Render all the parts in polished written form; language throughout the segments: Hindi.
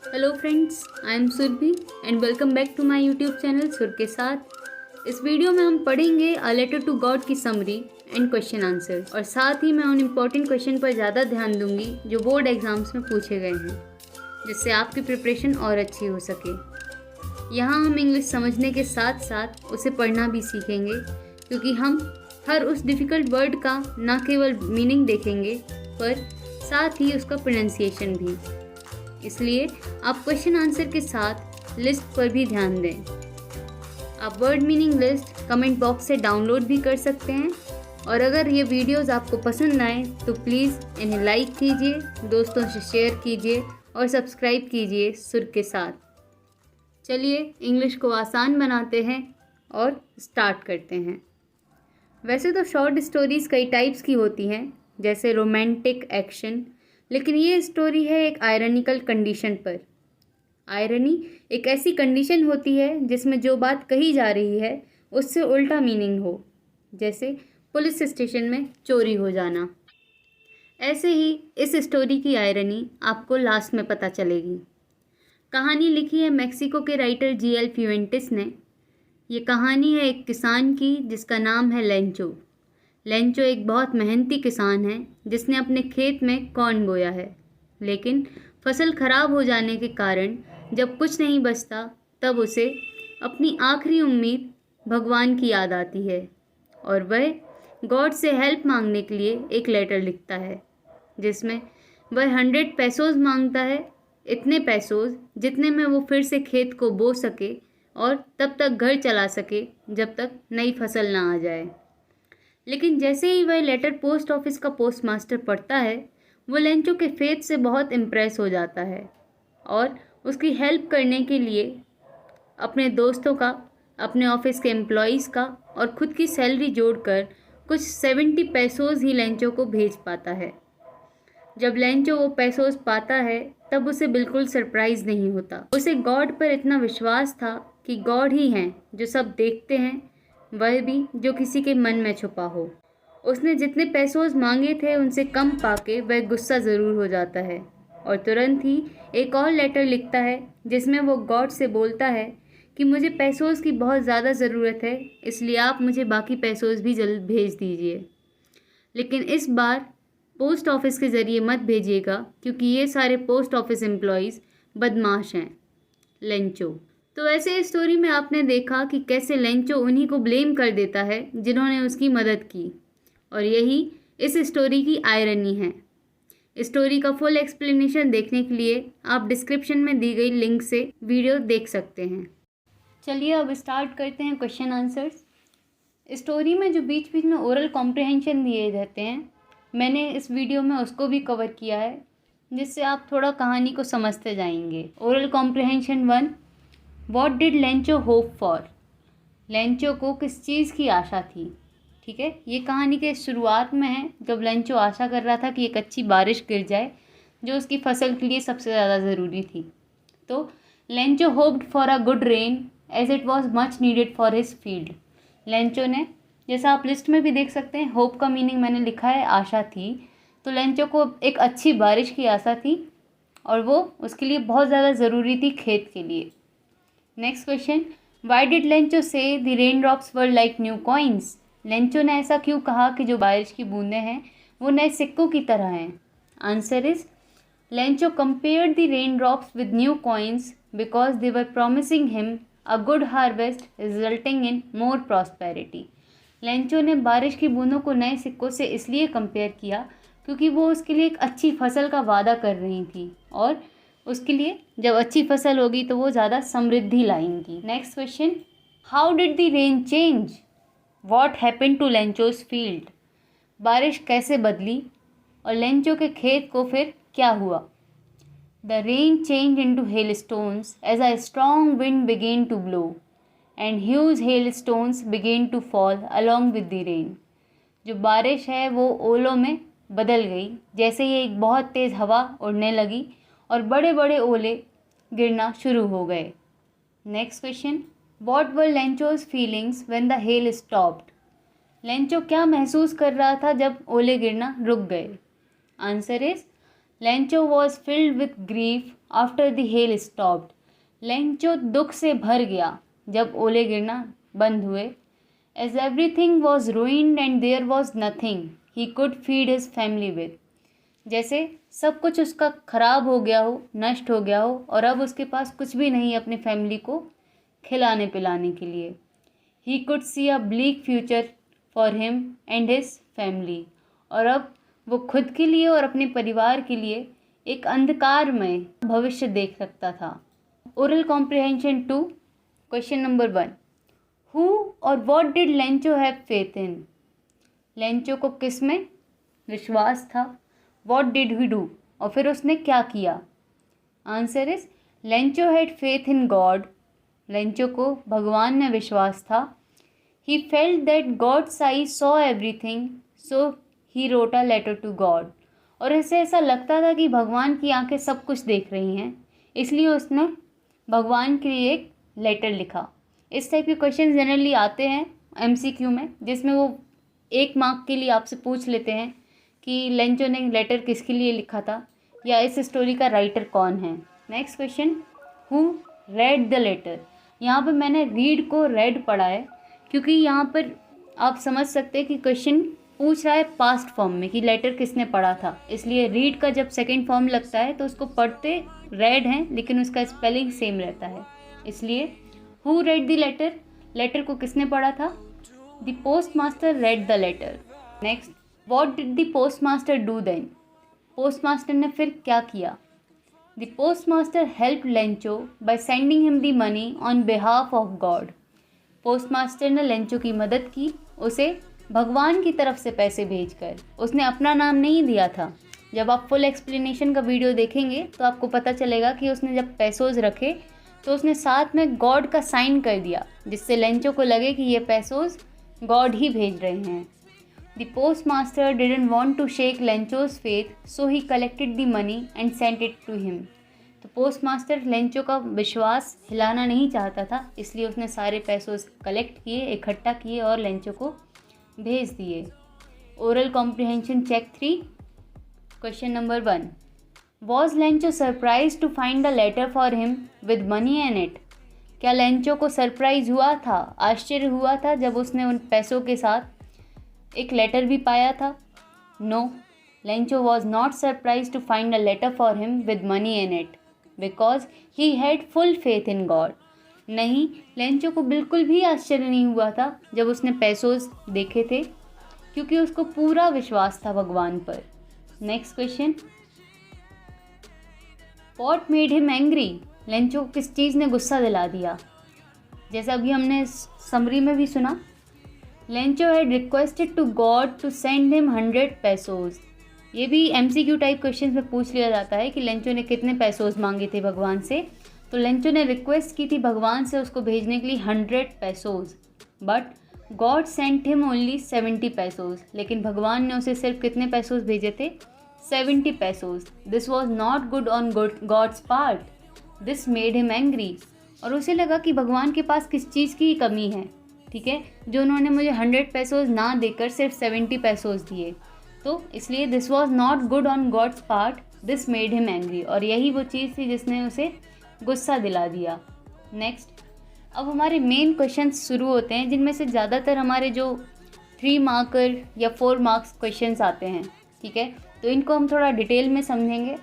Hello friends, I am Surabhi and welcome back to my YouTube channel Sur के साथ। इस वीडियो में हम पढ़ेंगे अ लेटर टू गॉड की समरी एंड क्वेश्चन आंसर, और साथ ही मैं उन इम्पोर्टेंट क्वेश्चन पर ज़्यादा ध्यान दूंगी जो बोर्ड एग्जाम्स में पूछे गए हैं, जिससे आपकी प्रिपरेशन और अच्छी हो सके। यहाँ हम इंग्लिश समझने के साथ साथ उसे पढ़ना भी सीखेंगे, क्योंकि हम हर उस डिफ़िकल्ट वर्ड का न केवल मीनिंग देखेंगे पर साथ ही उसका प्रोनाउंसिएशन भी। इसलिए आप क्वेश्चन आंसर के साथ लिस्ट पर भी ध्यान दें। आप word meaning list comment box से डाउनलोड भी कर सकते हैं, और अगर ये वीडियोस आपको पसंद आए तो प्लीज़ इन्हें लाइक कीजिए, दोस्तों से शेयर कीजिए और सब्सक्राइब कीजिए सुर के साथ। चलिए इंग्लिश को आसान बनाते हैं और स्टार्ट करते हैं। वैसे तो शॉर्ट स्टोरीज़ कई टाइप्स की होती हैं, जैसे रोमांटिक, एक्शन, लेकिन ये स्टोरी है एक आयरनिकल कंडीशन पर। आयरनी एक ऐसी कंडीशन होती है जिसमें जो बात कही जा रही है उससे उल्टा मीनिंग हो, जैसे पुलिस स्टेशन में चोरी हो जाना। ऐसे ही इस स्टोरी की आयरनी आपको लास्ट में पता चलेगी। कहानी लिखी है मेक्सिको के राइटर जीएल फ्यूएंटिस ने। ये कहानी है एक किसान की जिसका नाम है लेंचो। लेंचो एक बहुत मेहनती किसान है जिसने अपने खेत में कॉर्न बोया है, लेकिन फसल खराब हो जाने के कारण जब कुछ नहीं बचता तब उसे अपनी आखिरी उम्मीद भगवान की याद आती है, और वह गॉड से हेल्प मांगने के लिए एक लेटर लिखता है जिसमें वह 100 पैसोज मांगता है, इतने पैसोज जितने में वो फिर से खेत को बो सके और तब तक घर चला सके जब तक नई फसल ना आ जाए। लेकिन जैसे ही वह लेटर पोस्ट ऑफिस का पोस्टमास्टर पढ़ता है, वो लेंचो के फेथ से बहुत इम्प्रेस हो जाता है और उसकी हेल्प करने के लिए अपने दोस्तों का, अपने ऑफिस के एम्प्लॉयज़ का और ख़ुद की सैलरी जोड़कर कुछ 70 पैसोज ही लेंचो को भेज पाता है। जब लेंचो वो पैसोज पाता है तब उसे बिल्कुल सरप्राइज़ नहीं होता। उसे गॉड पर इतना विश्वास था कि गॉड ही हैं जो सब देखते हैं, वह भी जो किसी के मन में छुपा हो। उसने जितने पैसोज मांगे थे उनसे कम पाके वह गुस्सा ज़रूर हो जाता है और तुरंत ही एक और लेटर लिखता है जिसमें वो गॉड से बोलता है कि मुझे पैसोज की बहुत ज़्यादा ज़रूरत है, इसलिए आप मुझे बाकी पैसोज भी जल्द भेज दीजिए। लेकिन इस बार पोस्ट ऑफिस के ज़रिए मत भेजिएगा, क्योंकि ये सारे पोस्ट ऑफिस एम्प्लॉयज़ बदमाश हैं। लेंचो। तो ऐसे इस स्टोरी में आपने देखा कि कैसे लेंचो उन्हीं को ब्लेम कर देता है जिन्होंने उसकी मदद की, और यही इस स्टोरी की आयरनी है। स्टोरी का फुल एक्सप्लेनेशन देखने के लिए आप डिस्क्रिप्शन में दी गई लिंक से वीडियो देख सकते हैं। चलिए अब स्टार्ट करते हैं क्वेश्चन आंसर्स। स्टोरी में जो बीच बीच में ओरल कॉम्प्रिहेंशन दिए रहते हैं, मैंने इस वीडियो में उसको भी कवर किया है, जिससे आप थोड़ा कहानी को समझते जाएंगे। Oral comprehension 1, what did Lencho hope for? Lencho को किस चीज़ की आशा थी? ठीक है, ये कहानी के शुरुआत में है, जब लेंचो आशा कर रहा था कि एक अच्छी बारिश गिर जाए जो उसकी फसल के लिए सबसे ज़्यादा ज़रूरी थी। तो Lencho hoped for a good rain as it was much needed for his field. Lencho ने, जैसा आप लिस्ट में भी देख सकते हैं, होप का मीनिंग मैंने लिखा है आशा थी, तो लेंचो को एक अच्छी बारिश की आशा थी और वो उसके लिए बहुत ज़्यादा ज़रूरी थी खेत के लिए। Next question, why did Lencho say the rain drops were like new coins? Lencho ने ऐसा क्यों कहा कि जो बारिश की बूंदें हैं वो नए सिक्कों की तरह हैं? Answer is, Lencho compared the rain drops with new coins because they were promising him a good harvest resulting in more prosperity. Lencho ने बारिश की बूंदों को नए सिक्कों से इसलिए कंपेयर किया क्योंकि वो उसके लिए एक अच्छी फसल का वादा कर रही थी, और उसके लिए जब अच्छी फसल होगी तो वो ज़्यादा समृद्धि लाएंगी। Next question, how did the rain change? What happened to Lencho's field? बारिश कैसे बदली और लेंचो के खेत को फिर क्या हुआ? The rain change into hailstones as a strong wind began to blow and huge hailstones began to fall along with the rain. जो बारिश है वो ओलों में बदल गई, जैसे ही एक बहुत तेज़ हवा उड़ने लगी और बड़े बड़े ओले गिरना शुरू हो गए। Next question, what were Lencho's feelings when the hail stopped? Lencho क्या महसूस कर रहा था जब ओले गिरना रुक गए? Answer is, Lencho was filled with grief after the hail stopped. Lencho दुख से भर गया जब ओले गिरना बंद हुए। As everything was ruined and there was nothing he could feed his family with. जैसे सब कुछ उसका खराब हो गया हो, नष्ट हो गया हो, और अब उसके पास कुछ भी नहीं अपनी फैमिली को खिलाने पिलाने के लिए। He could see a bleak future for him and his family. और अब वो खुद के लिए और अपने परिवार के लिए एक अंधकारमय भविष्य देख सकता था। Oral comprehension 2, question number 1, who or what did Lencho have faith in. लेंचो को किस में विश्वास था। व्हाट डिड ही डू, और फिर उसने क्या किया। Answer is Lencho had faith in God. Lencho को भगवान में विश्वास था। He felt that God's eye saw everything so he wrote a letter to God. और इसे ऐसा लगता था कि भगवान की आंखें सब कुछ देख रही हैं, इसलिए उसने भगवान के लिए एक लेटर लिखा। इस टाइप के क्वेश्चन जनरली आते हैं MCQ में, जिसमें वो 1 मार्क के लिए आपसे पूछ लेते हैं कि लेंचो ने लेटर किसके लिए लिखा था, या इस स्टोरी का राइटर कौन है। Next question, who read the letter. यहाँ पर मैंने रीड को रेड पढ़ा है, क्योंकि यहाँ पर आप समझ सकते हैं कि क्वेश्चन पूछ रहा है पास्ट फॉर्म में कि लेटर किसने पढ़ा था, इसलिए रीड का जब सेकेंड फॉर्म लगता है तो उसको पढ़ते रेड हैं, लेकिन उसका स्पेलिंग सेम रहता है। इसलिए who read the letter, letter को किसने पढ़ा था। The post master read the letter. Next, what did the post master do then. Post master ने फिर क्या किया। The post master help Lencho by sending him the money on behalf of God. Post master ने लेंचो की मदद की, उसे भगवान की तरफ से पैसे भेजकर। उसने अपना नाम नहीं दिया था। जब आप फुल एक्सप्लेनेशन का वीडियो देखेंगे तो आपको पता चलेगा कि उसने जब पैसोज रखे तो उसने साथ में गॉड का साइन कर दिया, जिससे लेंचो को लगे कि ये पैसोज गॉड ही भेज रहे हैं। The post master didn't want to shake Lencho's faith, so he collected the money and sent it to him. तो पोस्ट मास्टर लेंचो का विश्वास हिलाना नहीं चाहता था, इसलिए उसने सारे पैसोज कलेक्ट किए, इकट्ठा किए और लेंचो को भेज दिए। Oral comprehension check 3, question number 1, was Lencho surprise to find the letter for him with money in it. क्या लेंचो को सरप्राइज हुआ था, आश्चर्य हुआ था जब उसने उन पैसों के साथ एक लेटर भी पाया था। No, Lencho was not surprise to find a letter for him with money in it because he had full faith in God. नहीं, लेंचो को बिल्कुल भी आश्चर्य नहीं हुआ था जब उसने पैसोज देखे थे, क्योंकि उसको पूरा विश्वास था भगवान पर। Next question, what made him angry. Lencho को किस चीज़ ने गुस्सा दिला दिया। जैसा अभी हमने समरी में भी सुना, Lencho had requested to God to send him 100 pesos. ये भी MCQ टाइप क्वेश्चन में पूछ लिया जाता है कि लेंचो ने कितने पैसोज मांगे थे भगवान से। तो लेंचो ने रिक्वेस्ट की थी भगवान से उसको भेजने के लिए 100 पैसोज, but God sent him only 70 पैसोज। लेकिन भगवान ने उसे सिर्फ कितने पैसोज भेजे थे, 70 pesos. This was not good on God's part, this made him angry. और उसे लगा कि भगवान के पास किस चीज़ की कमी है, ठीक है, जो उन्होंने मुझे 100 पैसोज ना देकर सिर्फ 70 पैसोज दिए। तो इसलिए this was not good on God's part, this made him angry. और यही वो चीज़ थी जिसने उसे गुस्सा दिला दिया। नेक्स्ट, अब हमारे मेन क्वेश्चंस शुरू होते हैं, जिनमें से ज़्यादातर हमारे जो 3 मार्कर या 4 मार्क्स क्वेश्चंस आते हैं, ठीक है। तो इनको हम थोड़ा डिटेल में समझेंगे,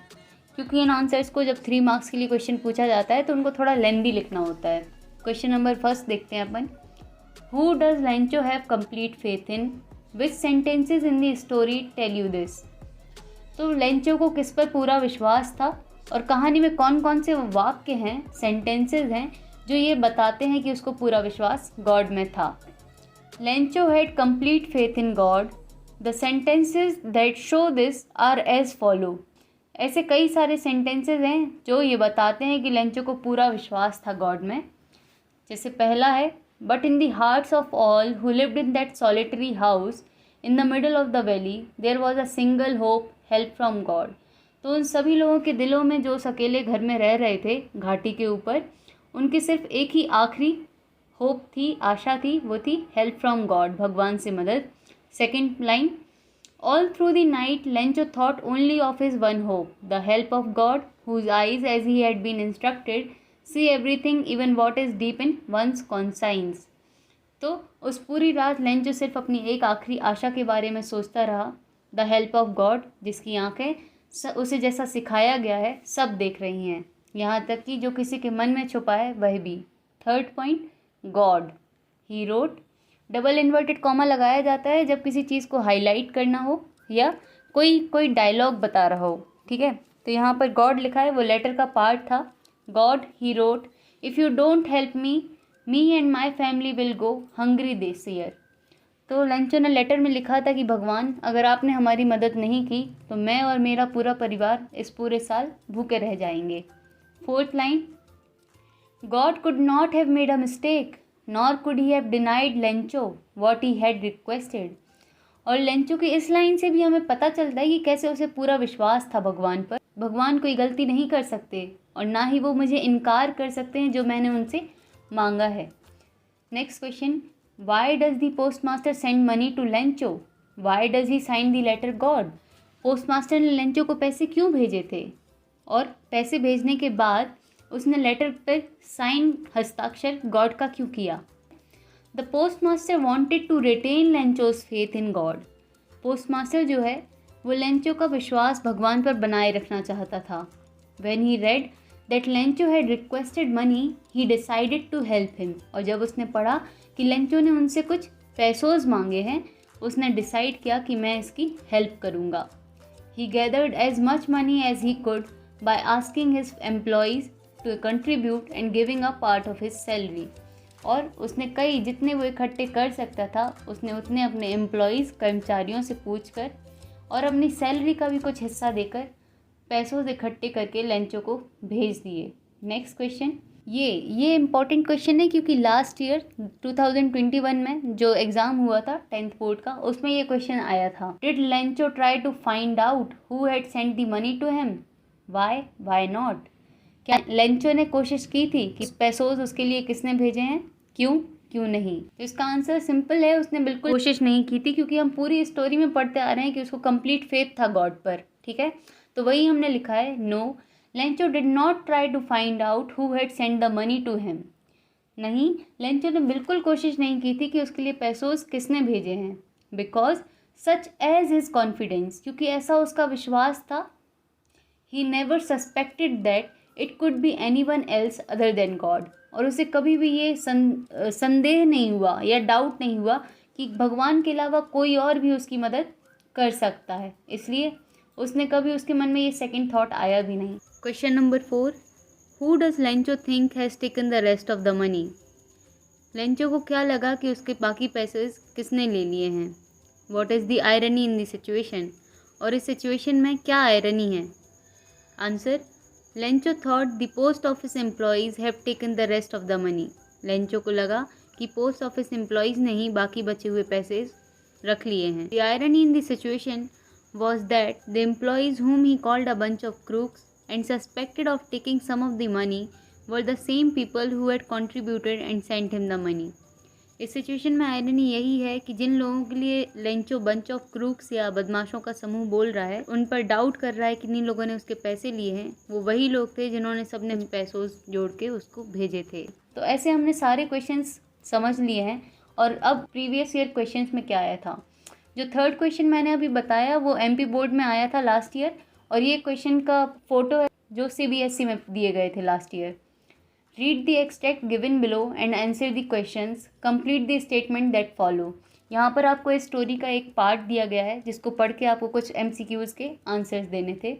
क्योंकि इन आंसर्स को जब 3 मार्क्स के लिए क्वेश्चन पूछा जाता है तो उनको थोड़ा लेंदी लिखना होता है। क्वेश्चन नंबर 1 देखते हैं अपन, who does Lencho have complete faith in, which sentences in the story tell you this. तो लेंचो को किस पर पूरा विश्वास था और कहानी में कौन कौन से वाक्य हैं, सेंटेंसेज हैं जो ये बताते हैं कि उसको पूरा विश्वास गॉड में था। Lencho had complete faith in God, the sentences that show this are as follow. ऐसे कई सारे सेंटेंसेज हैं जो ये बताते हैं कि लेंचो को पूरा विश्वास था गॉड में। जैसे पहला है, but in the hearts of all who lived in that solitary house in the middle of the valley there was a single hope, help from God. तो उन सभी लोगों के दिलों में जो उस अकेले घर में रह रहे थे घाटी के ऊपर, उनकी सिर्फ एक ही आखिरी होप थी, आशा थी, वो थी हेल्प फ्रॉम गॉड, भगवान से मदद। Second line, All through the night, Lencho thought only of his one hope, the help of God, whose eyes, as he had been instructed, see everything, even what is deep in one's conscience. तो उस पूरी रात लेंचो सिर्फ अपनी एक आखिरी आशा के बारे में सोचता रहा, द हेल्प ऑफ गॉड, जिसकी आंखें उसे जैसा सिखाया गया है सब देख रही हैं, यहाँ तक कि जो किसी के मन में छुपा है वह भी। Third point, God, he wrote. Double inverted comma लगाया जाता है जब किसी चीज़ को हाईलाइट करना हो या कोई डायलॉग बता रहा हो, ठीक है। तो यहाँ पर गॉड लिखा है, वो लेटर का पार्ट था। God, he wrote, if you don't help me and my family will go hungry this year. तो लेंचो ने लेटर में लिखा था कि भगवान, अगर आपने हमारी मदद नहीं की तो मैं और मेरा पूरा परिवार इस पूरे साल भूखे रह जाएंगे। Fourth line, God could not have made a mistake nor could he have denied Lencho what he had requested. और लेंचो की इस लाइन से भी हमें पता चलता है कि कैसे उसे पूरा विश्वास था भगवान पर। भगवान कोई गलती नहीं कर सकते और ना ही वो मुझे इनकार कर सकते हैं जो मैंने उनसे मांगा है। Next question, why does the post master send money to Lencho, why does he sign the letter God. Post master ने लेंचो को पैसे क्यों भेजे थे और पैसे भेजने के बाद उसने लेटर पर साइन, हस्ताक्षर गॉड का क्यों किया। The post master wanted to retain Lencho's faith in God. Post master जो है वो लेंचो का विश्वास भगवान पर बनाए रखना चाहता था। When he red that Lencho had requested money, he decided to help him। और जब उसने पढ़ा कि लेंचो ने उनसे कुछ पैसोज मांगे हैं, उसने डिसाइड किया कि मैं इसकी हेल्प करूँगा। He gathered as much money as he could by asking his employees to contribute and giving a part of his salary। और उसने जितने वो इकट्ठे कर सकता था उसने उतने अपने एम्प्लॉयज़, कर्मचारियों से पूछ कर और अपनी सैलरी का भी कुछ हिस्सा देकर पैसों से इकट्ठे करके लेंचो को भेज दिए। नेक्स्ट क्वेश्चन, ये इम्पॉर्टेंट क्वेश्चन है क्योंकि लास्ट ईयर 2021 में जो एग्ज़ाम हुआ था 10th बोर्ड का, उसमें ये क्वेश्चन आया था। Did Lencho try to find out who had sent the money to him, why not. क्या लेंचो ने कोशिश की थी कि पैसोज उसके लिए किसने भेजे हैं, क्यों नहीं। तो इसका आंसर सिंपल है, उसने बिल्कुल कोशिश नहीं की थी, क्योंकि हम पूरी स्टोरी में पढ़ते आ रहे हैं कि उसको कंप्लीट फेथ था गॉड पर, ठीक है। तो वही हमने लिखा है, no, Lencho did not try to find out who had sent the money to him. नहीं, लेंचो ने बिल्कुल कोशिश नहीं की थी कि उसके लिए पैसोज किसने भेजे हैं। Because such as his confidence, क्योंकि ऐसा उसका विश्वास था। He never suspected that it could be anyone else other than God. और उसे कभी भी ये संदेह नहीं हुआ या डाउट नहीं हुआ कि भगवान के अलावा कोई और भी उसकी मदद कर सकता है, इसलिए उसने कभी उसके मन में ये सेकंड थॉट आया भी नहीं। Question number 4, who does Lencho think has taken the rest of the money. Lencho को क्या लगा कि उसके बाकी पैसे किसने ले लिए हैं। What is the irony in the situation, और इस सिचुएशन में क्या आयरनी है। Answer, Lencho thought the post office employees have taken the rest of the money. Lencho को लगा कि पोस्ट ऑफिस एम्प्लॉयज़ ने ही बाकी बचे हुए पैसे रख लिए हैं। The irony in the situation was that the employees whom he called a bunch of crooks and suspected of taking some of the money were the same people who had contributed and sent him the money। इस सिचुएशन में आयरनी यही है कि जिन लोगों के लिए लेंचो बंच ऑफ क्रूक्स या बदमाशों का समूह बोल रहा है, उन पर डाउट कर रहा है कि जिन लोगों ने उसके पैसे लिए हैं वो वही लोग थे जिन्होंने सबने पैसों जोड़ के उसको भेजे थे। तो ऐसे हमने सारे क्वेश्चंस समझ लिए हैं। और अब प्रीवियस ईयर क्वेश्चंस में क्या आया था। जो थर्ड क्वेश्चन मैंने अभी बताया वो एमपी बोर्ड में आया था लास्ट ईयर, और ये क्वेश्चन का फोटो है जो सीबीएसई में दिए गए थे last year. Read the extract given below and answer the questions, complete the statement that follow. यहाँ पर आपको इस स्टोरी का एक पार्ट दिया गया है जिसको पढ़ के आपको कुछ एमसीक्यूज़ के आंसर्स देने थे।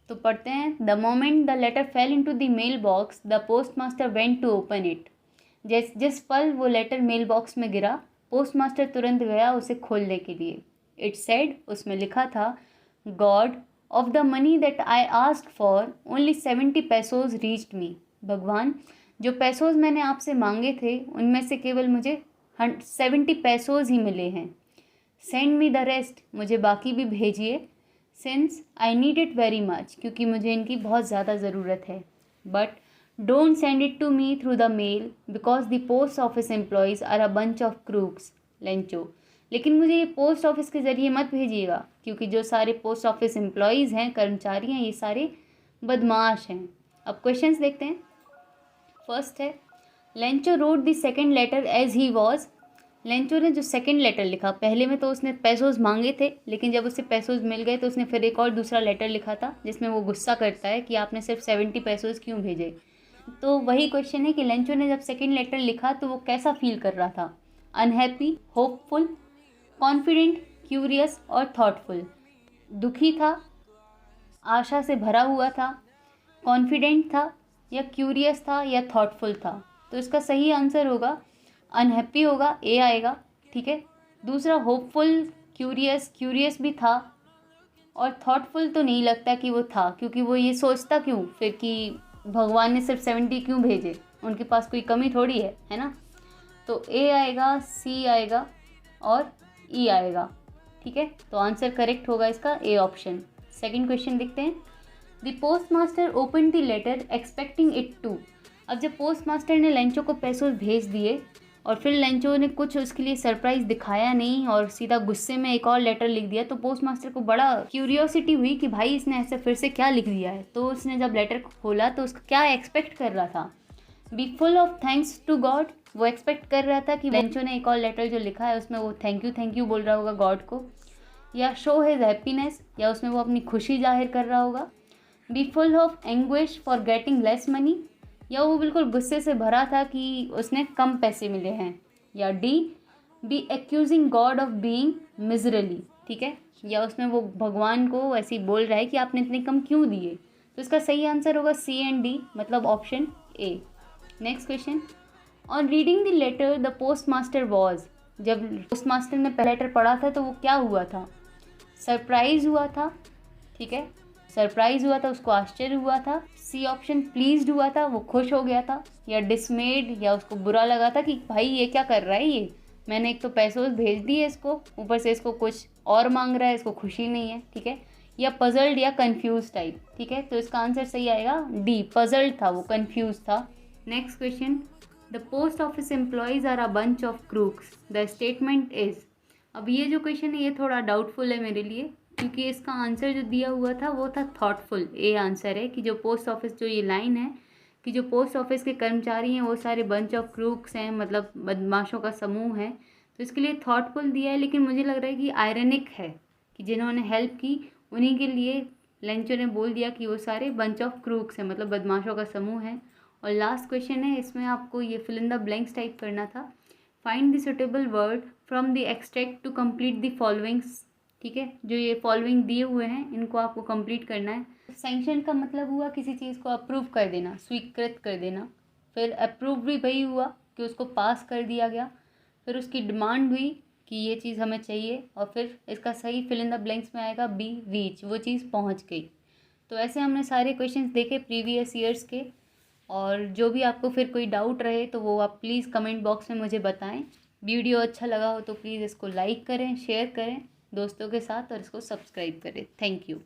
तो पढ़ते हैं। The moment the letter fell into the mail box the post master went to open it. जिस पल वो लेटर मेल बॉक्स में गिरा, पोस्ट मास्टर तुरंत गया उसे खोलने के लिए। इट सेड, उसमें लिखा था, God, of the money that I asked for only 70 pesos reached me. भगवान, जो पैसोज मैंने आपसे मांगे थे उनमें से केवल मुझे 70 पैसोज ही मिले हैं। सेंड मी द रेस्ट, मुझे बाकी भी भेजिए। Since I need it very much, क्योंकि मुझे इनकी बहुत ज़्यादा ज़रूरत है। But don't send it to me through the mail because the post office employees are a bunch of crooks, Lencho. लेकिन मुझे ये पोस्ट ऑफिस के ज़रिए मत भेजिएगा, क्योंकि जो सारे पोस्ट ऑफिस एम्प्लॉयज़ हैं, कर्मचारी हैं, ये सारे बदमाश हैं। अब क्वेश्चंस देखते हैं। फर्स्ट है, Lencho wrote the second letter as he was. Lencho ने जो सेकंड लेटर लिखा, पहले में तो उसने पैसोज मांगे थे, लेकिन जब उसे पैसोज मिल गए तो उसने फिर एक और दूसरा लेटर लिखा था जिसमें वो गुस्सा करता है कि आपने सिर्फ 70 पैसोज क्यों भेजे। तो वही क्वेश्चन है कि लेंचो ने जब सेकंड लेटर लिखा तो वो कैसा फील कर रहा था, अनहैप्पी, होपफुल, कॉन्फिडेंट, क्यूरियस और थॉटफुल। दुखी था, आशा से भरा हुआ था, कॉन्फिडेंट था या क्यूरियस था या थॉटफुल था। तो इसका सही आंसर होगा अनहैप्पी होगा, ए आएगा, ठीक है। दूसरा होपफुल, क्यूरियस भी था, और थॉटफुल तो नहीं लगता कि वो था, क्योंकि वो ये सोचता क्यों फिर कि भगवान ने सिर्फ 70 क्यों भेजे, उनके पास कोई कमी थोड़ी है ना। तो ए आएगा, सी आएगा और ई आएगा, ठीक है। तो आंसर करेक्ट होगा इसका ए ऑप्शन। सेकंड क्वेश्चन देखते हैं। The post master open the letter expecting it to. अब जब पोस्ट मास्टर ने लेंचो को पैसों भेज दिए और फिर लेंचो ने कुछ उसके लिए सरप्राइज़ दिखाया नहीं और सीधा गुस्से में एक और लेटर लिख दिया, तो पोस्ट मास्टर को बड़ा क्यूरियोसिटी हुई कि भाई इसने ऐसे फिर से क्या लिख दिया है। तो उसने जब लेटर को खोला तो उसका क्या एक्सपेक्ट कर रहा था, be full of thanks to God. वो एक्सपेक्ट कर रहा था कि लेंचो ने एक और लेटर जो लिखा है उसमें वो थैंक यू बोल रहा होगा गॉड को, या शो हिज हैप्पीनेस, या उसमें वो अपनी खुशी जाहिर कर रहा होगा। Be full of anguish for getting less money, या वो बिल्कुल गुस्से से भरा था कि उसने कम पैसे मिले हैं। या D, by accusing God of being miserly, ठीक है, या उसमें वो भगवान को ऐसे ही बोल रहा है कि आपने इतने कम क्यों दिए। तो इसका सही आंसर होगा सी एंड डी, मतलब option A. Next question, on reading the letter the post master was. जब पोस्ट मास्टर ने पहला लेटर पढ़ा था तो वो क्या हुआ था, सरप्राइज हुआ था, ठीक है, सरप्राइज हुआ था, उसको आश्चर्य हुआ था। सी ऑप्शन प्लीज्ड हुआ था, वो खुश हो गया था। या डिसमेड, या उसको बुरा लगा था कि भाई ये क्या कर रहा है, ये मैंने एक तो पैसों भेज दिए इसको, ऊपर से इसको कुछ और मांग रहा है, इसको खुशी नहीं है, ठीक है। या पजल्ड या कंफ्यूज टाइप, ठीक है। तो इसका आंसर सही आएगा डी, पजल्ड था, वो कंफ्यूज था। Next question, the post office employees are a bunch of crooks, the statement is. अब ये जो क्वेश्चन है ये थोड़ा डाउटफुल है मेरे लिए, क्योंकि इसका आंसर जो दिया हुआ था वो था थॉटफुल। ए आंसर है कि जो पोस्ट ऑफिस, जो ये लाइन है कि जो पोस्ट ऑफिस के कर्मचारी हैं वो सारे बंच ऑफ क्रूक्स हैं, मतलब बदमाशों का समूह है, तो इसके लिए थॉटफुल दिया है। लेकिन मुझे लग रहा है कि आयरनिक है कि जिन्होंने हेल्प की उन्हीं के लिए लेंचो ने बोल दिया कि वो सारे बंच ऑफ क्रूक्स हैं, मतलब बदमाशों का समूह है। और लास्ट क्वेश्चन है, इसमें आपको ये fill in the blanks type करना था। Find the suitable word from the extract to complete the followings, ठीक है। जो ये फॉलोइंग दिए हुए हैं इनको आपको कंप्लीट करना है। सैंक्शन का मतलब हुआ किसी चीज़ को अप्रूव कर देना, स्वीकृत कर देना। फिर अप्रूव भी वही हुआ कि उसको पास कर दिया गया। फिर उसकी डिमांड हुई कि ये चीज़ हमें चाहिए, और फिर इसका सही फिल इन द ब्लैंक्स में आएगा बी, रीच, वो चीज़ पहुंच गई। तो ऐसे हमने सारे क्वेश्चंस देखे प्रीवियस ईयर्स के, और जो भी आपको फिर कोई डाउट रहे तो वो आप प्लीज़ कमेंट बॉक्स में मुझे बताएं। वीडियो अच्छा लगा हो तो प्लीज़ इसको लाइक करें, शेयर करें दोस्तों के साथ, और इसको सब्सक्राइब करें। Thank you.